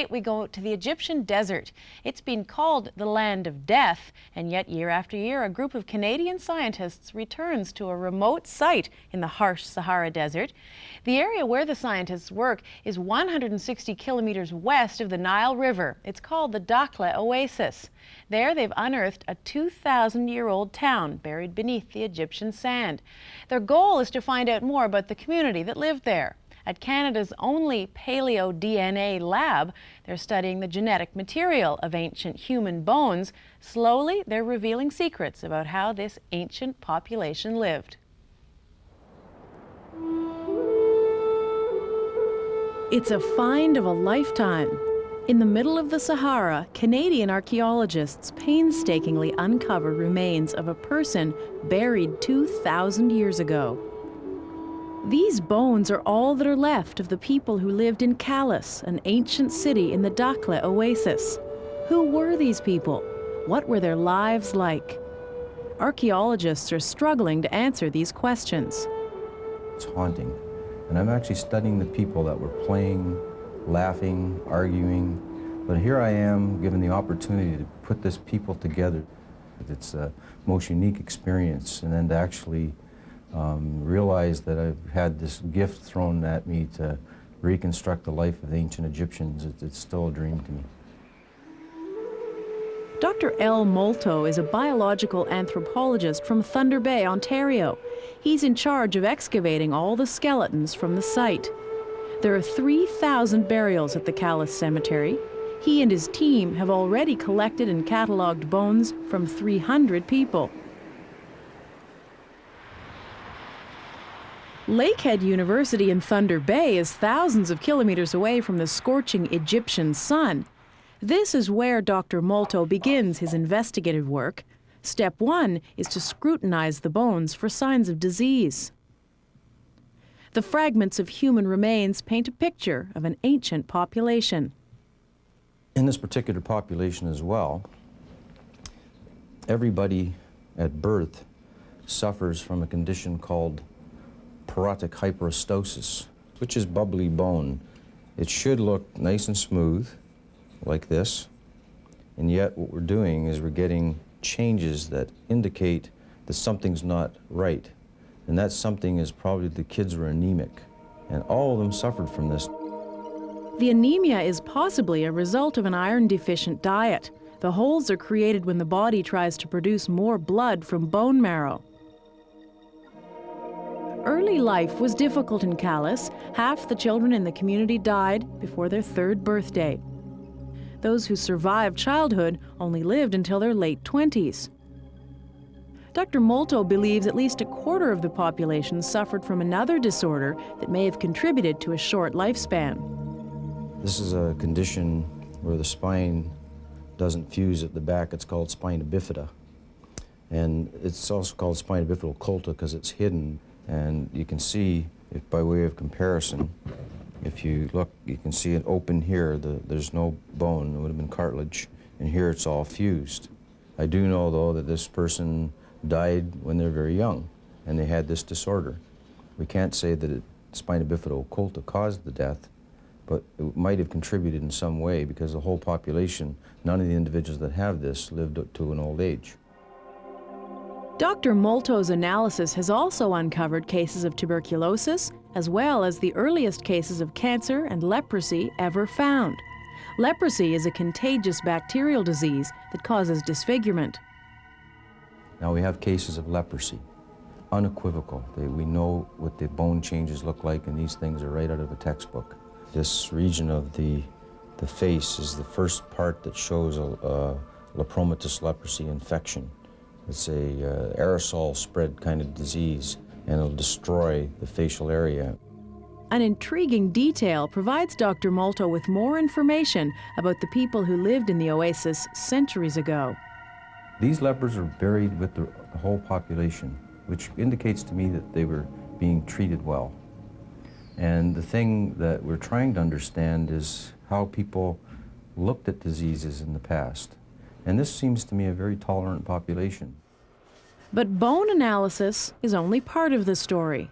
We go to the Egyptian desert. It's been called the land of death, and yet year after year a group of Canadian scientists returns to a remote site in the harsh Sahara Desert. The area where the scientists work is 160 kilometers west of the Nile River. It's called the Dakleh Oasis. There they've unearthed a 2,000-year-old town buried beneath the Egyptian sand. Their goal is to find out more about the community that lived there. At Canada's only Paleo DNA lab, they're studying the genetic material of ancient human bones. Slowly, they're revealing secrets about how this ancient population lived. It's a find of a lifetime. In the middle of the Sahara, Canadian archaeologists painstakingly uncover remains of a person buried 2,000 years ago. These bones are all that are left of the people who lived in Kallis, an ancient city in the Dakhleh Oasis. Who were these people? What were their lives like? Archaeologists are struggling to answer these questions. It's haunting. And I'm actually studying the people that were playing, laughing, arguing. But here I am given the opportunity to put this people together. It's a most unique experience, and then to actually realize that I've had this gift thrown at me to reconstruct the life of the ancient Egyptians. It's still a dream to me. Dr. Molto is a biological anthropologist from Thunder Bay, Ontario. He's in charge of excavating all the skeletons from the site. There are 3,000 burials at the Kallis Cemetery. He and his team have already collected and catalogued bones from 300 people. Lakehead University in Thunder Bay is thousands of kilometers away from the scorching Egyptian sun. This is where Dr. Molto begins his investigative work. Step one is to scrutinize the bones for signs of disease. The fragments of human remains paint a picture of an ancient population. In this particular population as well, everybody at birth suffers from a condition called porotic hyperostosis, which is bubbly bone. It should look nice and smooth, like this, and yet what we're doing is we're getting changes that indicate that something's not right. And that something is probably the kids were anemic, and all of them suffered from this. The anemia is possibly a result of an iron-deficient diet. The holes are created when the body tries to produce more blood from bone marrow. Early life was difficult in Kallis. Half the children in the community died before their 3rd birthday. Those who survived childhood only lived until their late 20s. Dr. Molto believes at least a quarter of the population suffered from another disorder that may have contributed to a short lifespan. This is a condition where the spine doesn't fuse at the back. It's called spina bifida. And it's also called spina bifida occulta because it's hidden. And you can see, if by way of comparison, if you look, you can see it open here. There's no bone. It would have been cartilage. And here it's all fused. I do know, though, that this person died when they were very young, and they had this disorder. We can't say that spina bifida occulta caused the death, but it might have contributed in some way because the whole population, none of the individuals that have this lived up to an old age. Dr. Molto's analysis has also uncovered cases of tuberculosis, as well as the earliest cases of cancer and leprosy ever found. Leprosy is a contagious bacterial disease that causes disfigurement. Now we have cases of leprosy, unequivocal. We know what the bone changes look like, and these things are right out of a textbook. This region of the face is the first part that shows a lepromatous leprosy infection. It's a aerosol spread kind of disease, and it'll destroy the facial area. An intriguing detail provides Dr. Molto with more information about the people who lived in the oasis centuries ago. These lepers are buried with the whole population, which indicates to me that they were being treated well. And the thing that we're trying to understand is how people looked at diseases in the past. And this seems to me a very tolerant population. But bone analysis is only part of the story.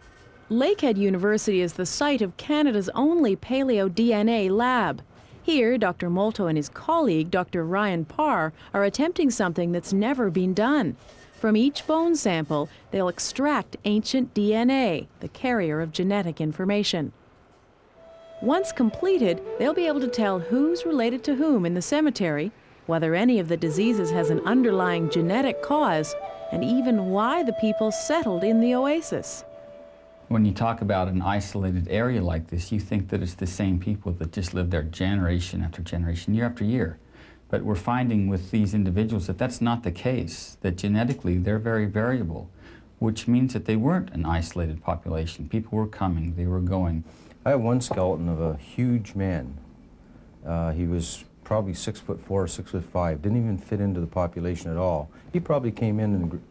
Lakehead University is the site of Canada's only Paleo DNA lab. Here, Dr. Molto and his colleague, Dr. Ryan Parr, are attempting something that's never been done. From each bone sample, they'll extract ancient DNA, the carrier of genetic information. Once completed, they'll be able to tell who's related to whom in the cemetery, whether any of the diseases has an underlying genetic cause, and even why the people settled in the oasis. When you talk about an isolated area like this, you think that it's the same people that just live there generation after generation, year after year. But we're finding with these individuals that that's not the case, that genetically they're very variable, which means that they weren't an isolated population. People were coming, they were going. I have one skeleton of a huge man. He was probably 6'4", 6'5", didn't even fit into the population at all. He probably came in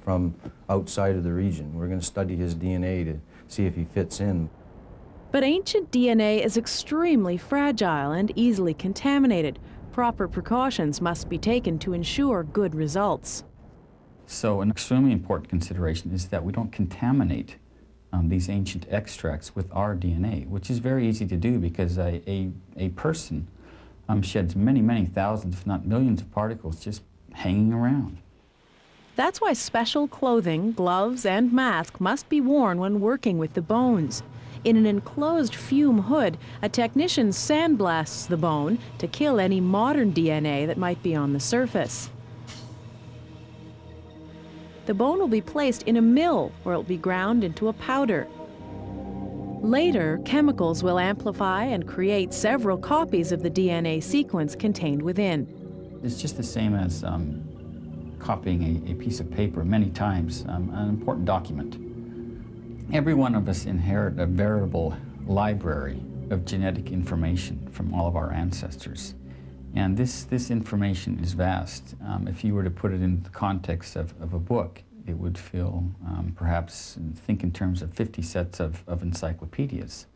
from outside of the region. We're going to study his DNA to see if he fits in. But ancient DNA is extremely fragile and easily contaminated. Proper precautions must be taken to ensure good results. So an extremely important consideration is that we don't contaminate these ancient extracts with our DNA, which is very easy to do because a person sheds many, many thousands, if not millions of particles just hanging around. That's why special clothing, gloves, and mask must be worn when working with the bones. In an enclosed fume hood, a technician sandblasts the bone to kill any modern DNA that might be on the surface. The bone will be placed in a mill where it will be ground into a powder. Later, chemicals will amplify and create several copies of the DNA sequence contained within. It's just the same as copying a piece of paper many times, an important document. Every one of us inherit a veritable library of genetic information from all of our ancestors. And this information is vast. If you were to put it in the context of a book, it would feel, perhaps, think in terms of 50 sets of encyclopedias.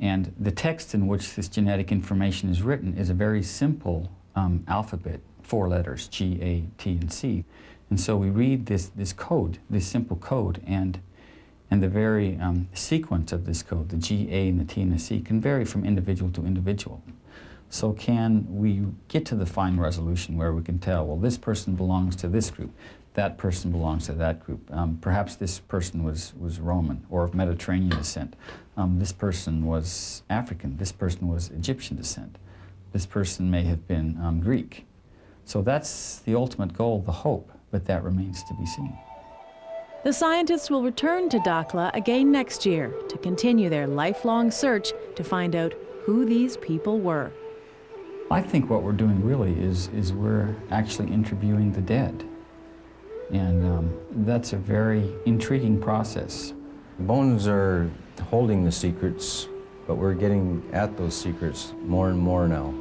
And the text in which this genetic information is written is a very simple alphabet, 4 letters, G, A, T, and C. And so we read this code, this simple code, and the very sequence of this code, the G, A, and the T, and the C, can vary from individual to individual. So can we get to the fine resolution where we can tell, well, this person belongs to this group, that person belongs to that group. Perhaps this person was Roman or of Mediterranean descent. This person was African. This person was Egyptian descent. This person may have been Greek. So that's the ultimate goal, the hope, but that remains to be seen. The scientists will return to Dakhleh again next year to continue their lifelong search to find out who these people were. I think what we're doing really is we're actually interviewing the dead. And that's a very intriguing process. Bones are holding the secrets, but we're getting at those secrets more and more now.